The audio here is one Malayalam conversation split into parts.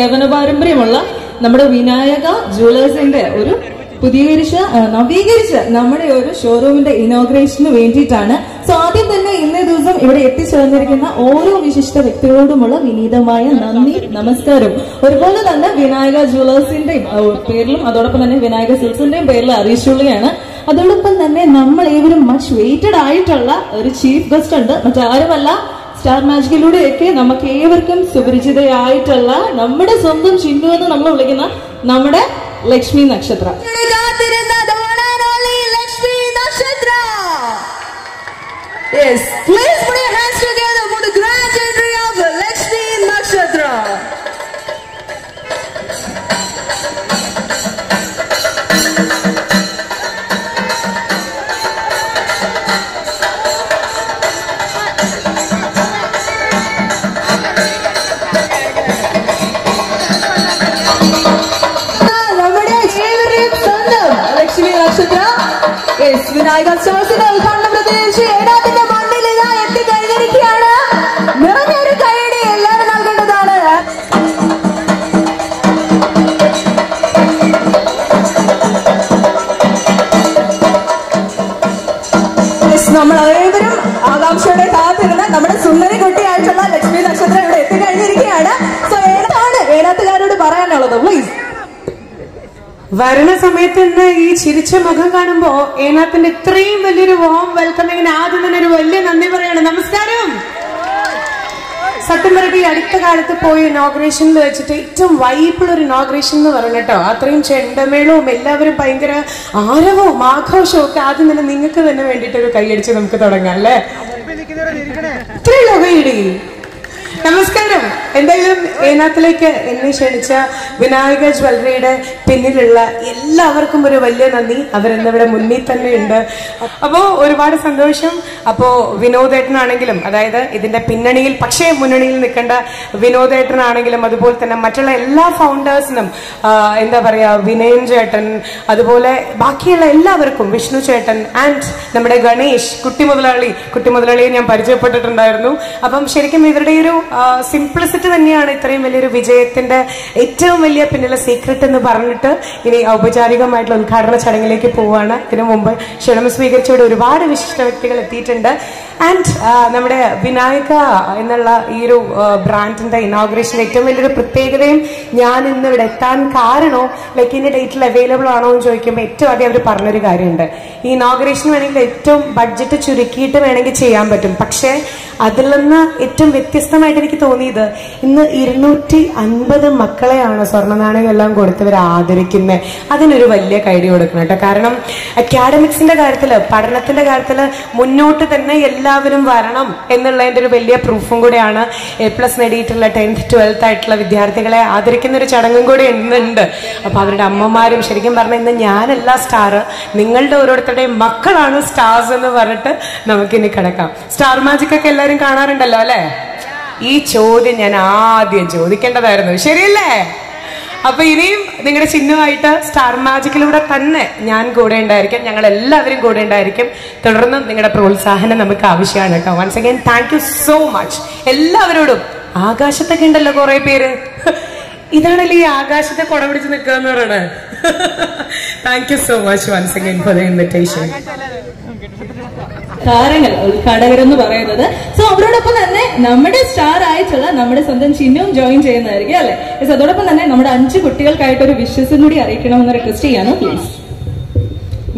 സേവന പാരമ്പര്യമുള്ള നമ്മുടെ വിനായക ജുവലേഴ്സിന്റെ ഒരു നവീകരിച്ച നമ്മുടെ ഒരു ഷോറൂമിന്റെ ഇനോഗ്രേഷന് വേണ്ടിയിട്ടാണ്. സോ ആദ്യം തന്നെ ഇന്നേ ദിവസം ഇവിടെ എത്തിച്ചേർന്നിരിക്കുന്ന ഓരോ വിശിഷ്ട വ്യക്തികളോടുമുള്ള വിനീതമായ നന്ദി, നമസ്കാരം. ഒരുപോലെ തന്നെ വിനായക ജുവലേഴ്സിന്റെയും പേരിലും അതോടൊപ്പം തന്നെ വിനായക സിൽക്സിന്റെയും പേരിൽ അറിയിച്ചുള്ളതാണ്. അതോടൊപ്പം തന്നെ നമ്മൾ ഏവരും മച്ച് വെയിറ്റഡ് ആയിട്ടുള്ള ഒരു ചീഫ് ഗസ്റ്റ് ഉണ്ട്. മറ്റാരുമല്ല, സ്റ്റാർ മാജിക്കിലൂടെയൊക്കെ നമുക്ക് ഏവർക്കും സുപരിചിതയായിട്ടുള്ള നമ്മുടെ സ്വന്തം ചിന്നു എന്ന് നമ്മൾ വിളിക്കുന്ന നമ്മുടെ ലക്ഷ്മി നക്ഷത്ര. Yes, please put your hands together for the grand entry of Lakshmi Nakshatra. Lakshmi Nakshatra. Yes, Vinayaka Stars-ന്റെ ഉദ്ഘാടനം പ്രത്യേകിച്ച് ഏനാത്തിന്റെ മണ്ണിൽ ഇതാ എത്തിക്കഴിഞ്ഞിരിക്കുകയാണ്. നിറഞ്ഞൊരു കൈയടി എല്ലാവരും നൽകേണ്ടതാണ്. നമ്മൾ ഏവരും ആകാംക്ഷയോടെ കാത്തിരുന്ന നമ്മുടെ സുന്ദരി കുട്ടിയായിട്ടുള്ള ലക്ഷ്മി നക്ഷത്രം ഇവിടെ എത്തിക്കഴിഞ്ഞിരിക്കുകയാണ്. സോ ഏതാണ് ഏനാത്തുകാരോട് പറയാനുള്ളത്? പ്ലീസ്. വരുന്ന സമയത്ത് തന്നെ ഈ ചിരിച്ച മുഖം കാണുമ്പോ ഏനാത്തിന്റെ ഇത്രയും വലിയൊരു വാം വെൽക്കമിങ്ങിന് ആദ്യം തന്നെ ഒരു വലിയ നന്ദി പറയാണ്. നമസ്കാരം. സത്യം പറയട്ടെ, ഈ അടുത്ത കാലത്ത് പോയ ഇനോഗ്രേഷനിൽ വെച്ചിട്ട് ഏറ്റവും വൈബിൾ ഒരു ഇനോഗ്രേഷൻ എന്ന് പറഞ്ഞു കേട്ടോ. അത്രയും ചെണ്ടമേളവും എല്ലാവരും ഭയങ്കര ആരവവും ആഘോഷവും ഒക്കെ ആദ്യം തന്നെ നിങ്ങൾക്ക് തന്നെ വേണ്ടിയിട്ട് ഒരു കൈയടിച്ച് നമുക്ക് തുടങ്ങാം അല്ലേ? ഇത്രയല്ലോ കൈയടി. നമസ്കാരം. എന്തായാലും ഏനാത്തിലേക്ക് എന്നെ ക്ഷണിച്ച വിനായക ജ്വല്ലറിയുടെ പിന്നിലുള്ള എല്ലാവർക്കും ഒരു വലിയ നന്ദി. അവരെന്നിവിടെ മുന്നിൽ തന്നെ ഉണ്ട്. അപ്പോ ഒരുപാട് സന്തോഷം. അപ്പോ വിനോദേട്ടനാണെങ്കിലും, അതായത് ഇതിന്റെ പിന്നണിയിൽ പക്ഷേ മുന്നണിയിൽ നിൽക്കേണ്ട വിനോദേട്ടനാണെങ്കിലും, അതുപോലെ തന്നെ മറ്റുള്ള എല്ലാ ഫൗണ്ടേഴ്സിനും, എന്താ പറയാ, വിനയൻ ചേട്ടൻ, അതുപോലെ ബാക്കിയുള്ള എല്ലാവർക്കും, വിഷ്ണു ചേട്ടൻ ആൻഡ് നമ്മുടെ ഗണേഷ്, കുട്ടി മുതലാളിയെ ഞാൻ പരിചയപ്പെട്ടിട്ടുണ്ടായിരുന്നു. അപ്പം ശരിക്കും ഇവരുടെ ഒരു സിംപ്ലിസിറ്റി തന്നെയാണ് ഇത്രയും വലിയൊരു വിജയത്തിന്റെ ഏറ്റവും വലിയ പിന്നിലെ സീക്രട്ട് എന്ന് പറഞ്ഞിട്ട് ഇനി ഔപചാരികമായിട്ടുള്ള ഉദ്ഘാടന ചടങ്ങിലേക്ക് പോവാണ്. ഇതിനു മുമ്പ് ക്ഷണം സ്വീകരിച്ചവിടെ ഒരുപാട് വിശിഷ്ട വ്യക്തികൾ എത്തിയിട്ടുണ്ട്. ആൻഡ് നമ്മുടെ വിനായക എന്നുള്ള ഈ ഒരു ബ്രാൻഡിന്റെ ഇനോഗ്രേഷൻ ഏറ്റവും വലിയൊരു പ്രത്യേകതയും ഞാൻ ഇന്ന് ഇവിടെ എത്താൻ കാരണോ ഇതിന്റെ ഡേറ്റിൽ അവൈലബിൾ ആണോ എന്ന് ചോദിക്കുമ്പോൾ ഏറ്റവും ആദ്യം അവർ പറഞ്ഞൊരു കാര്യമുണ്ട്. ഈ ഇനോഗ്രേഷൻ വേണമെങ്കിൽ ഏറ്റവും ബഡ്ജറ്റ് ചുരുക്കിയിട്ട് വേണമെങ്കിൽ ചെയ്യാൻ പറ്റും. പക്ഷേ അതിൽ നിന്ന് ഏറ്റവും വ്യത്യസ്തമായിട്ട് എനിക്ക് തോന്നിയത് ഇന്ന് 250 മക്കളെയാണ് സ്വർണ്ണ നാണയങ്ങളെല്ലാം കൊടുത്തവർ ആദരിക്കുന്നത്. അതിനൊരു വലിയ കൈഡി കൊടുക്കണം കേട്ടോ. കാരണം അക്കാഡമിക്സിന്റെ കാര്യത്തില്, പഠനത്തിന്റെ കാര്യത്തില് മുന്നോട്ട് തന്നെ എല്ലാവരും വരണം എന്നുള്ളതിന്റെ ഒരു വലിയ പ്രൂഫും കൂടെയാണ് A+ നേടിയിട്ടുള്ള 10th 12th ആയിട്ടുള്ള വിദ്യാർത്ഥികളെ ആദരിക്കുന്ന ഒരു ചടങ്ങും കൂടെ ഇന്നുണ്ട്. അപ്പൊ അവരുടെ അമ്മമാരും ശരിക്കും പറഞ്ഞാൽ ഇന്ന് ഞാനല്ല സ്റ്റാർ, നിങ്ങളുടെ ഓരോരുത്തരുടെയും മക്കളാണ് സ്റ്റാർസ് എന്ന് പറഞ്ഞിട്ട് നമുക്കിനി കിടക്കാം. സ്റ്റാർ മാജിക് ഒക്കെ എല്ലാവരും കാണാറുണ്ടല്ലോ അല്ലെ? ഈ ചോദ്യം ഞാൻ ആദ്യം ചോദിക്കേണ്ടതായിരുന്നു, ശരിയല്ലേ? അപ്പൊ ഇനിയും നിങ്ങളുടെ ചിഹ്നമായിട്ട് സ്റ്റാർ മാജിക്കിലൂടെ തന്നെ ഞാൻ കൂടെ ഉണ്ടായിരിക്കും, ഞങ്ങൾ എല്ലാവരും കൂടെ ഉണ്ടായിരിക്കും. തുടർന്നും നിങ്ങളുടെ പ്രോത്സാഹനം നമുക്ക് ആവശ്യമാണ് കേട്ടോ. Once again thank you so much എല്ലാവരോടും. ആകാശത്തൊക്കെ ഉണ്ടല്ലോ കുറെ പേര്, ഇതാണല്ലേ ഈ ആകാശത്തെ കുട പിടിച്ച് നിൽക്കുക എന്ന് പറയണേ. Thank you so much once again for the invitation. താരങ്ങൾ, ഉദ്ഘാടകരെന്ന് പറയുന്നത്. സോ അവരോടൊപ്പം തന്നെ നമ്മുടെ സ്റ്റാർ ആയിട്ടുള്ള നമ്മുടെ സ്വന്തം ചിഹ്നവും ജോയിൻ ചെയ്യുന്നതായിരിക്കും അല്ലെ? അതോടൊപ്പം തന്നെ നമ്മുടെ 5 കുട്ടികൾക്കായിട്ട് ഒരു വിശ്വസും കൂടി അറിയിക്കണമെന്ന് റിക്വസ്റ്റ് ചെയ്യാണ് പ്ലീസ്.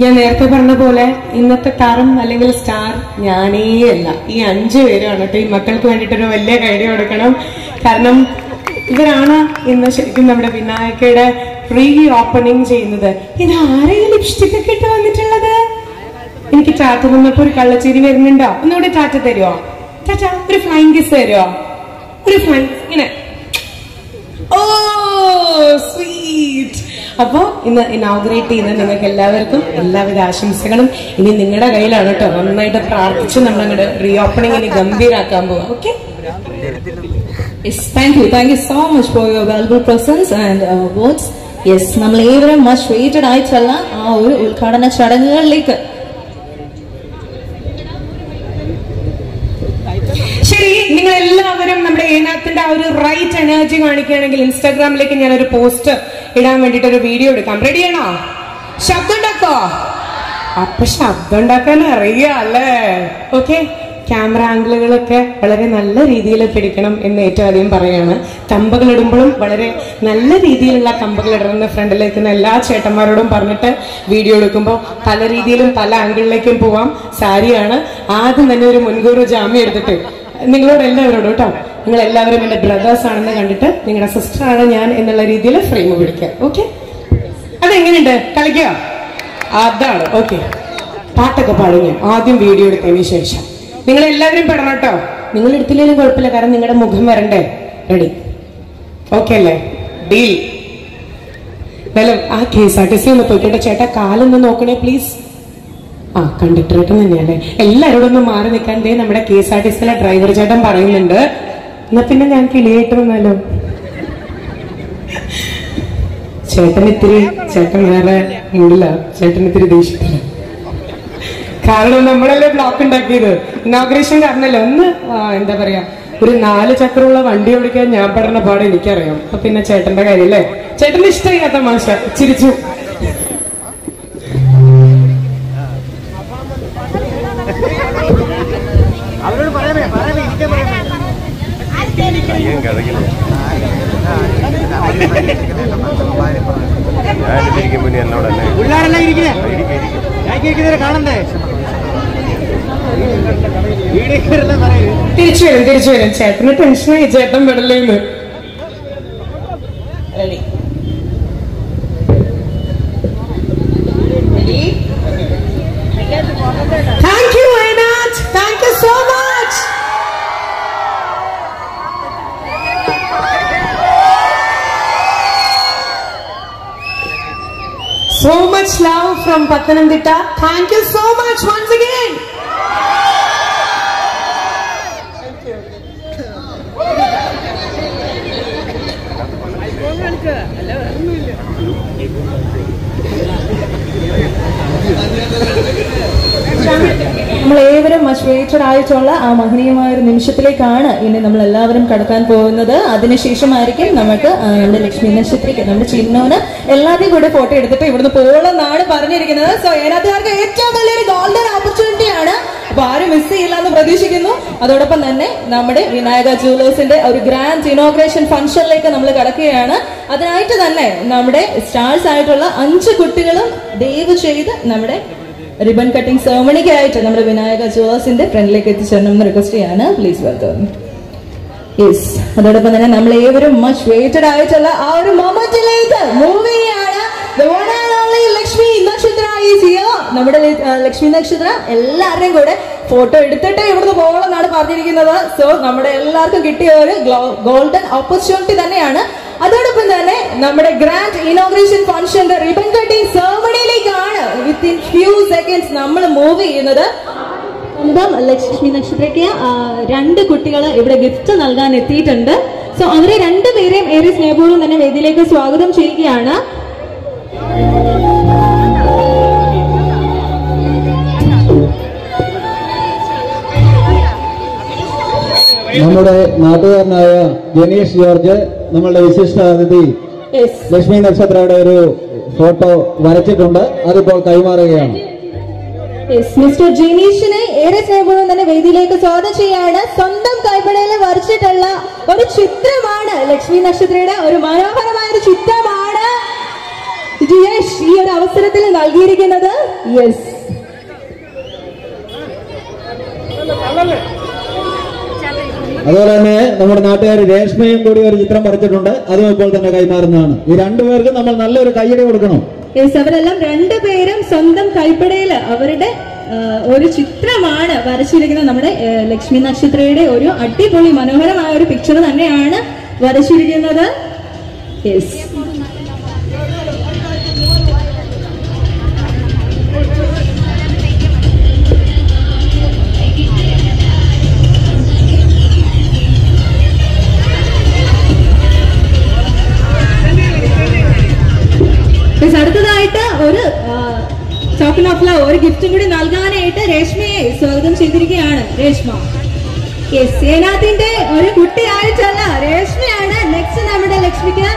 ഞാൻ നേരത്തെ പറഞ്ഞ പോലെ ഇന്നത്തെ താരം അല്ലെങ്കിൽ സ്റ്റാർ ഞാനേ അല്ല, ഈ 5 പേരാണ് കേട്ടോ. ഈ മക്കൾക്ക് വേണ്ടിയിട്ടൊരു വലിയ കൈഡി കൊടുക്കണം. കാരണം ഇവരാണ് ഇന്ന് ശരിക്കും നമ്മുടെ വിനായകയുടെ പ്രീ ഓപ്പണിംഗ് ചെയ്യുന്നത്. ഇത് ആരെയും ലിപ്സ്റ്റിക് ഒക്കെ ഇട്ട് വന്നിട്ടുള്ളത്? എനിക്ക് ടാറ്റ തന്നപ്പോ ഒരു കള്ളച്ചിരി വരുന്നുണ്ടോ? ഒന്നുകൂടി ടാറ്റ തരുമോ? ടാറ്റ, ഒരു ഫ്ലൈങ് കിസ് തരുമോ? ഒരു ഫ്ലൈങ് ഇങ്ങനെ. ഓ സ്വീറ്റ്. അപ്പോ ഇന്ന് ഇനോഗ്രേറ്റ് ചെയ്യുന്ന നിങ്ങൾക്ക് എല്ലാവർക്കും എല്ലാവിധ ആശംസകളും. ഇനി നിങ്ങളുടെ കയ്യിലാണ് കേട്ടോ. നന്നായിട്ട് പ്രാർത്ഥിച്ച് നമ്മൾ അങ്ങോട്ട് റീ ഓപ്പണിംഗ് ഇനി ഗംഭീരാക്കാൻ പോവാം. Okay, Yes, thank you so much for your valuable presence and words. Yes, നമ്മൾ ഏവരും മച്ച് വെയിറ്റഡ് ആയിട്ടുള്ള ആ ഒരു ഉദ്ഘാടന ചടങ്ങുകളിലേക്ക്. ശരി, നിങ്ങൾ എല്ലാവരും നമ്മുടെ ഏനാത്തിന്റെ ആ ഒരു റൈറ്റ് എനർജി കാണിക്കുകയാണെങ്കിൽ ഇൻസ്റ്റാഗ്രാമിലേക്ക് ഞാനൊരു പോസ്റ്റ് ഇടാൻ വേണ്ടിട്ട് ഒരു വീഡിയോ എടുക്കാം. റെഡിയാണോ? ശബ്ദം ഉണ്ടാക്കോ? അപ്പൊ ശബ്ദം ഉണ്ടാക്കാൻ അറിയാല്ലേ? ഓക്കെ, ക്യാമറ ആംഗിളുകളൊക്കെ വളരെ നല്ല രീതിയിൽ പിടിക്കണം എന്ന് ഏറ്റവും ആദ്യം പറയാണ്. കമ്പകൾ ഇടുമ്പോഴും വളരെ നല്ല രീതിയിലുള്ള കമ്പകൾ ഇടണമെന്ന് ഫ്രണ്ടിലേക്കുന്ന എല്ലാ ചേട്ടന്മാരോടും പറഞ്ഞിട്ട് വീഡിയോ എടുക്കുമ്പോൾ പല രീതിയിലും പല ആംഗിളിലേക്കും പോവാം. സാരിയാണ്. ആദ്യം തന്നെ ഒരു മുൻകൂർ ജാമ്യം എടുത്തിട്ട് നിങ്ങളോട് എല്ലാവരോടും കേട്ടോ, നിങ്ങൾ എല്ലാവരും എന്റെ ബ്രദേഴ്സ് ആണെന്ന് കണ്ടിട്ട് നിങ്ങളുടെ സിസ്റ്റർ ആണ് ഞാൻ എന്നുള്ള രീതിയിൽ ഫ്രെയിം പിടിക്കുക. ഓക്കെ, അതെങ്ങനെയുണ്ട്? കളിക്കുക. അതാണ്. ഓക്കെ, പാട്ടൊക്കെ പാടും ഞാൻ ആദ്യം വീഡിയോ എടുത്തതിന് ശേഷം. നിങ്ങൾ എല്ലാവരും പെടണം കേട്ടോ. നിങ്ങൾ എടുത്തില്ലെങ്കിലും കുഴപ്പമില്ല, കാരണം നിങ്ങളുടെ മുഖം വരണ്ടേ. റെഡി? ഓക്കെ അല്ലേ? ഡീൽ. എന്നാലും ആ KSRTC ഒന്ന് പോയിക്കോട്ടെ. ചേട്ടാ കാലൊന്ന് നോക്കണേ പ്ലീസ്. ആ, കണ്ടക്ടറേട്ടൻ തന്നെയല്ലേ. എല്ലാവരോടും ഒന്ന് മാറി നിൽക്കാൻ ദേ നമ്മുടെ KSRTCയിലെ ഡ്രൈവർ ചേട്ടൻ പറയുന്നുണ്ട്. എന്നാ പിന്നെ ഞാൻ കിളിയായിട്ട് വന്നാലോ? ചേട്ടൻ വേറെ മൂടില്ല. ചേട്ടൻ ഇത്തിരി ദേഷ്യത്തില്ല. കാരണം നമ്മളല്ലേ ബ്ലോക്ക് ഉണ്ടാക്കിയത്. ഇനോഗ്രേഷൻ കാരണല്ലോ. ഒന്ന് എന്താ പറയാ, ഒരു 4 ചക്രമുള്ള വണ്ടി ഓടിക്കാൻ ഞാൻ പെടുന്ന പാട് എനിക്കറിയാം. അപ്പൊ പിന്നെ ചേട്ടന്റെ കാര്യല്ലേ. ചേട്ടന് ഇഷ്ടമായി ആ തമാശ. ചിരിച്ചു. തിരിച്ചു വരും. ചേട്ടന് ടെൻഷനായി. ചേട്ടൻ പെടലേന്ന്. Thank you Wayanad. Thank you so much. So much love from Pathanamthitta. Thank you so much once again. നമ്മളേവരും മച്ച് വെയിറ്റഡ് ആയിട്ടുള്ള ആ മഹനീയമായ ഒരു നിമിഷത്തിലേക്കാണ് ഇനി നമ്മൾ എല്ലാവരും കടക്കാൻ പോകുന്നത്. അതിനുശേഷമായിരിക്കും നമുക്ക് നമ്മുടെ ലക്ഷ്മി നക്ഷത്രയ്ക്ക് നമ്മുടെ ചിന്നോന് എല്ലാവരെയും കൂടെ ഫോട്ടോ എടുത്തിട്ട് ഇവിടുന്ന് പോകണമെന്നാണ് പറഞ്ഞിരിക്കുന്നത്. സോ ഏനാത്തുകാർക്ക് ഏറ്റവും വലിയൊരു ഗോൾഡൻ ഓപ്പർച്യൂണിറ്റിയാണ്. അപ്പൊ ആരും മിസ് ചെയ്യില്ല എന്ന് പ്രതീക്ഷിക്കുന്നു. അതോടൊപ്പം തന്നെ നമ്മുടെ വിനായക ജുവലേഴ്സിന്റെ ഒരു ഗ്രാൻഡ് ഇനോഗ്രേഷൻ ഫംഗ്ഷനിലേക്ക് നമ്മൾ കടക്കുകയാണ്. അതിനായിട്ട് തന്നെ നമ്മുടെ സ്റ്റാർസ് ആയിട്ടുള്ള 5 കുട്ടികളും ദയവ് ചെയ്ത് നമ്മുടെ റിബൺ കട്ടിംഗ് സെറമണിക്കായിട്ട് നമ്മുടെ വിനായക ജുവലേഴ്സിന്റെ ഫ്രണ്ടിലേക്ക് എത്തിച്ചേരണം എന്ന് റിക്വസ്റ്റ് ചെയ്യാണ്. Please welcome. യെസ്, അതോടൊപ്പം തന്നെ നമ്മൾ ഏവരും മച്ച് വെയിറ്റഡ് ആയിട്ടുള്ള ആ ഒരു മൊമെന്റിലേക്ക് മൂവ് ചെയ്യാണ്. ലക്ഷ്മി നക്ഷത്ര ഈസ് ഹിയർ. നമ്മുടെ ലക്ഷ്മി നക്ഷത്ര എല്ലാവരുടെയും കൂടെ ഫോട്ടോ എടുത്തിട്ട് ഇവിടുന്ന് പോകണമെന്നാണ് പറഞ്ഞിരിക്കുന്നത്. സോ നമ്മുടെ എല്ലാവർക്കും കിട്ടിയ ഒരു ഗോൾഡൻ ഓപ്പർച്യൂണിറ്റി തന്നെയാണ്. അതോടൊപ്പം തന്നെ നമ്മുടെ ഗ്രാൻഡ് ഇനോഗ്രേഷൻ ഫംഗ്ഷന്റെ റിബൺ കട്ടിംഗ് സെറമണിയിലേക്കാണ് വിത്തിൻ ഫ്യൂ സെക്കൻഡ്സ് നമ്മൾ മൂവ് ചെയ്യുന്നത്. ലക്ഷ്മി നക്ഷത്രയ്ക്ക് 2 കുട്ടികൾ ഇവിടെ ഗിഫ്റ്റ് നൽകാൻ എത്തിയിട്ടുണ്ട്. സോ അവരെ 2 പേരെയും ഏറെ സ്നേഹപൂർവ്വം തന്നെ വേദിയിലേക്ക് സ്വാഗതം ചെയ്യുകയാണ്. നമ്മുടെ നാട്ടുകാരനായ ജനീഷ് ജോർജ് നമ്മളുടെ വിശിഷ്ട അതിഥി ലക്ഷ്മി നക്ഷത്രയുടെ ഒരു ഫോട്ടോ വരച്ചിട്ടുണ്ട്. അതിപ്പോൾ കൈമാറുകയാണ്. മിസ്റ്റർ ജനീഷിനെ ഏറെ സ്നേഹപൂർവ്വം തന്നെ വേദിയിലേക്ക് സ്വാഗതം ചെയ്യാണ്. സ്വന്തം കൈപ്പടയിൽ വരച്ചിട്ടുള്ള ഒരു ചിത്രമാണ് ലക്ഷ്മി നക്ഷത്രയുടെ ഒരു മനോഹരമായ ഒരു ചിത്രമാണ് ജിയേഷ് ഈ ഒരു അവസരത്തിൽ നൽകിയിരിക്കുന്നത്. യെസ്, അതുപോലെ തന്നെ നമ്മുടെ നാട്ടുകാർ രേഷ്മയും കൂടി ഒരു ചിത്രം വരച്ചിട്ടുണ്ട്. അതും ഇപ്പോൾ തന്നെ കൈമാറുന്നതാണ്. ഈ 2 പേർക്കും നമ്മൾ നല്ലൊരു കയ്യടി കൊടുക്കണം. അവരെല്ലാം 2 പേരും സ്വന്തം കൈപ്പടയിൽ അവരുടെ ഒരു ചിത്രമാണ് വരച്ചിരിക്കുന്നത്. നമ്മുടെ ലക്ഷ്മി നക്ഷത്രയുടെ ഒരു അടിപൊളി മനോഹരമായ ഒരു പിക്ചർ തന്നെയാണ് വരച്ചിരിക്കുന്നത്. യെസ്, അടുത്തതായിട്ട് ഒരു ടോക്കൺ ഓഫ് ലവ്, ഒരു ഗിഫ്റ്റും കൂടി നൽകാനായിട്ട് രേഷ്മയെ സ്വാഗതം ചെയ്തിരിക്കുകയാണ്. രേഷ്മ ഏനാത്തിന്റെ ഒരു കുട്ടിയായിട്ടുള്ള രേഷ്മയാണ് നെക്സ്റ്റ് നമ്മുടെ ലക്ഷ്മിക്ക്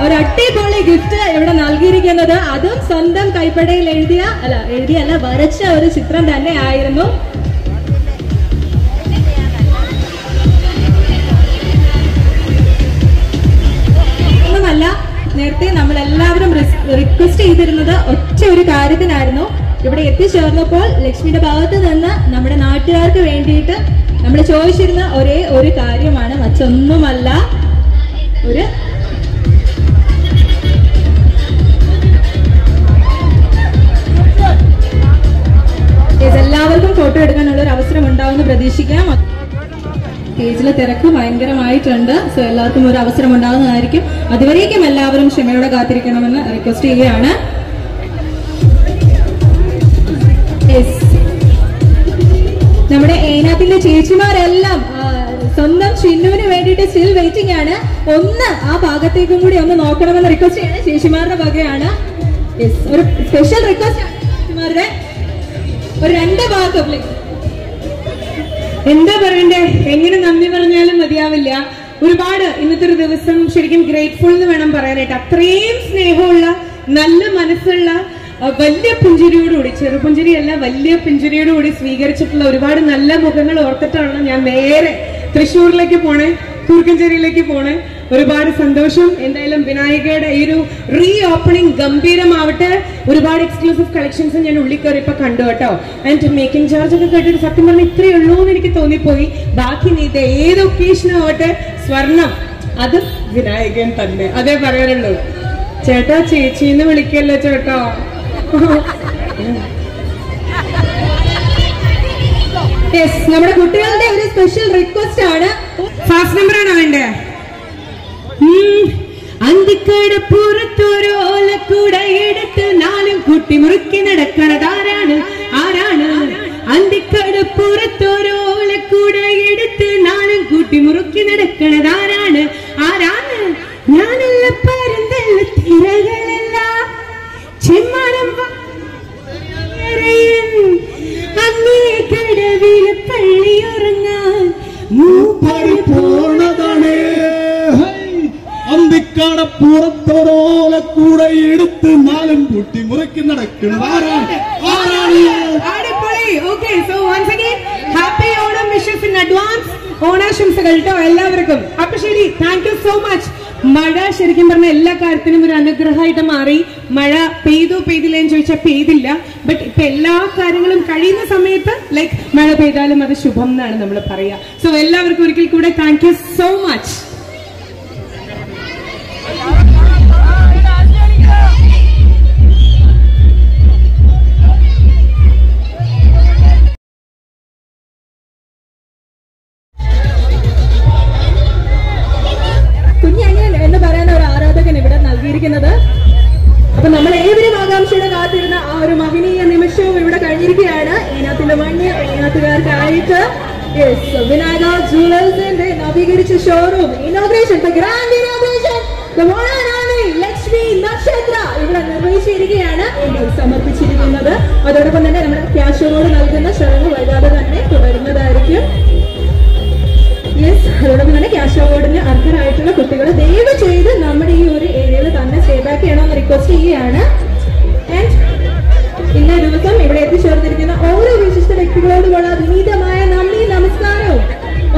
ഒരു അടിപൊളി ഗിഫ്റ്റ് ഇവിടെ നൽകിയിരിക്കുന്നത്. അതും സ്വന്തം കൈപ്പടയിൽ എഴുതിയല്ല വരച്ച ഒരു ചിത്രം തന്നെ ആയിരുന്നു. ഒന്നുമല്ല, നേരത്തെ നമ്മൾ എല്ലാവരും റിക്വസ്റ്റ് ചെയ്തിരുന്നത് ഒറ്റ ഒരു കാര്യത്തിനായിരുന്നു. ഇവിടെ എത്തിച്ചേർന്നപ്പോൾ ലക്ഷ്മിയുടെ ഭാഗത്ത് നിന്ന് നമ്മുടെ നാട്ടുകാർക്ക് വേണ്ടിയിട്ട് നമ്മൾ ചോദിച്ചിരുന്ന ഒരേ ഒരു കാര്യമാണ്, മറ്റൊന്നുമല്ല. ഒരു എല്ലാവർക്കും ഫോട്ടോ എടുക്കാനുള്ള ഒരു അവസരം ഉണ്ടാവുമെന്ന് പ്രതീക്ഷിക്കാം. സ്റ്റേജിലെ തിരക്ക് ഭയങ്കരമായിട്ടുണ്ട്. സോ എല്ലാവർക്കും ഒരു അവസരം ഉണ്ടാകുന്നതായിരിക്കും. അതുവരേക്കും എല്ലാവരും ക്ഷമയോടെ കാത്തിരിക്കണമെന്ന് റിക്വസ്റ്റ് ചെയ്യുകയാണ്. നമ്മുടെ ഏനാത്തിന്റെ ചേച്ചിമാരെല്ലാം സ്വന്തം ചിന്നുവിന് വേണ്ടിയിട്ട് സ്റ്റിൽ വെയിറ്റിംഗ് ആണ്. ഒന്ന് ആ ഭാഗത്തേക്കും കൂടി ഒന്ന് നോക്കണമെന്ന് റിക്വസ്റ്റ് ചെയ്യാണ്. ചേച്ചിമാരുടെ വകയാണ് ഒരു സ്പെഷ്യൽ റിക്വസ്റ്റ് ആണ്. ചേച്ചിമാരുടെ ഒരു 2 ഭാഗം എന്താ പറയണ്ടേ, എങ്ങനെ നന്ദി പറഞ്ഞാലും മതിയാവില്ല. ഒരുപാട് ഇന്നത്തെ ഒരു ദിവസം ശരിക്കും ഗ്രേറ്റ്ഫുൾ എന്ന് വേണം പറയാനായിട്ട്. അത്രയും സ്നേഹമുള്ള നല്ല മനസ്സുള്ള വലിയ പുഞ്ചിരിയോടുകൂടി, ചെറുപുഞ്ചിരിയല്ല വലിയ പുഞ്ചിരിയോടുകൂടി സ്വീകരിച്ചിട്ടുള്ള ഒരുപാട് നല്ല മുഖങ്ങൾ ഓർത്തിട്ടാണ് ഞാൻ നേരെ തൃശ്ശൂരിലേക്ക് പോണേ, കൂർക്കഞ്ചേരിയിലേക്ക് പോണേ. ഒരുപാട് സന്തോഷം. എന്തായാലും വിനായകയുടെ ഈ ഒരു റീ ഓപ്പണിംഗ് ഗംഭീരമാവട്ടെ. ഒരുപാട് എക്സ്ക്ലൂസീവ് കളക്ഷൻസ് ഞാൻ ഉള്ളിൽ കയറി ഇപ്പൊ കണ്ടു കേട്ടോ. ആൻഡ് മേക്കിംഗ് ചാർജ് ഒക്കെ കേട്ടിട്ട് സത്യം പറഞ്ഞാൽ ഇത്രയേ ഉള്ളൂ എന്ന് എനിക്ക് തോന്നിപ്പോയി. ബാക്കി നീ ഏത് ഒക്കേഷനും ആവട്ടെ, സ്വർണം അത് വിനായകൻ തന്നെ, അതേ പറയാനുള്ളൂ. ചേട്ടാ ചേച്ചിന്ന് വിളിക്കല്ലോ ചേട്ടാ. നമ്മുടെ കുട്ടികളുടെ ഒരു സ്പെഷ്യൽ റിക്വസ്റ്റ് ആണ്. ഫാസ്റ്റ് നമ്പർ ആണോ വേണ്ടേ? അന്തിക്കട പുറത്തൊരു ഓലക്കൂട എടുത്ത് 4 കുട്ടി മുറുക്കി നടക്കണതാരാണ്? ആരാണ്? അന്തിക്കട പുറത്തൊരു ഓലക്കൂട എടുത്ത് 4 കുട്ടി മുറുക്കി നടക്കണതാരാണ്? ആരാണ്? ഞാനല്ല പരന്തല്ല തിരകളല്ല ചെമ്മാനം അങ്ങേ കടവില് പള്ളിയുറങ്ങാൻ മൂപ്പരി പോണതാണ്. അന്തിക്കാട പുറത്തോരോലക്കൂടെ എടുത്ത് 4 കുട്ടി മുറുക്കി നടക്കുന്നത് ആരാണ്? അടിപൊളി. Okay, so once again happy Onam wishes in advance. ഓണാശംസകൾ കേട്ടോ എല്ലാവർക്കും. അപ്പൊ ശരി, താങ്ക് യു സോ മച്ച്. മഴ ശരിക്കും പറഞ്ഞ എല്ലാ കാര്യത്തിനും ഒരു അനുഗ്രഹമായിട്ട് മാറി. മഴ പെയ്തില്ലെന്ന് ചോദിച്ചാൽ പെയ്തില്ല. ബട്ട് ഇപ്പൊ എല്ലാ കാര്യങ്ങളും കഴിയുന്ന സമയത്ത് ലൈക്ക് മഴ പെയ്താലും അത് ശുഭം എന്നാണ് നമ്മൾ പറയുക. സോ എല്ലാവർക്കും ഒരിക്കൽ കൂടെ താങ്ക് യു സോ മച്ച്. കുഞ്ഞനിയൻ എന്ന് പറയുന്ന ഒരു ആരാധകൻ ഇവിടെ നൽകിയിരിക്കുന്നത്. അപ്പൊ നമ്മൾ ഏവരും ആകാംക്ഷയുടെ കാത്തിരുന്ന ആ ഒരു മഹനീയ നിമിഷവും ഇവിടെ കഴിഞ്ഞിരിക്കുകയാണ്. ഏനാത്തിന്റെ മഞ്ഞ് ഏനാത്തുകാർക്കായിട്ട് വിനായക ജുവലേഴ്സിന്റെ നവീകരിച്ച showroom inauguration, grand inauguration Lakshmi നക്ഷത്ര ഇവിടെ നിർവഹിച്ചിരിക്കുകയാണ്, സമർപ്പിച്ചിരിക്കുന്നത്. അതോടൊപ്പം തന്നെ നമ്മുടെ ക്യാഷ് അവാർഡ് നൽകുന്ന ചടങ്ങ് വൈകാതെ തന്നെ തുടരുന്നതായിരിക്കും. അതോടൊപ്പം തന്നെ ക്യാഷ് അവാർഡിന് അർഹരായിട്ടുള്ള കുട്ടികൾ ദയവ് ചെയ്ത് നമ്മുടെ ഈ ഒരു ഏരിയയിൽ തന്നെ സ്റ്റേ ബാക്ക് ചെയ്യണമെന്ന് റിക്വസ്റ്റ് ചെയ്യുകയാണ്. ആൻഡ് ഇന്നേ ദിവസം ഇവിടെ എത്തിച്ചേർന്നിരിക്കുന്ന ഓരോ വിശിഷ്ട വ്യക്തികളോടുമുള്ള വിനീതമായ നന്ദി നമസ്കാരവും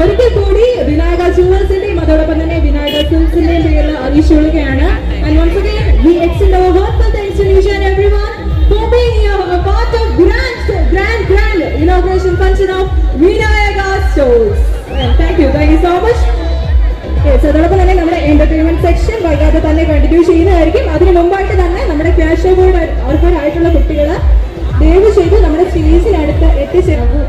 ഒരിക്കൽ കൂടി വിനായക ജുവലേഴ്സിന്റെയും അതോടൊപ്പം തന്നെ വിനായക സിൽക്സിന്റെയും പേരിൽ അറിയിച്ചുകൊള്ളുകയാണ്. And once again, we extend our heartfelt thanks to each and everyone for being a part of grand inauguration function of Vinayaka Stores. Thank you so much. അതോടൊപ്പം തന്നെ നമ്മുടെ എന്റർടൈൻമെന്റ് സെക്ഷൻ വൈകാതെ തന്നെ കണ്ടിന്യൂ ചെയ്യുന്നതായിരിക്കും. അതിന് മുമ്പായിട്ട് തന്നെ നമ്മുടെ ക്യാഷ് അവാർഡ് അർഹരായിട്ടുള്ള കുട്ടികൾ ദയവ് ചെയ്ത് നമ്മുടെ സ്റ്റേജിനടുത്ത് എത്തിച്ചേർന്നു.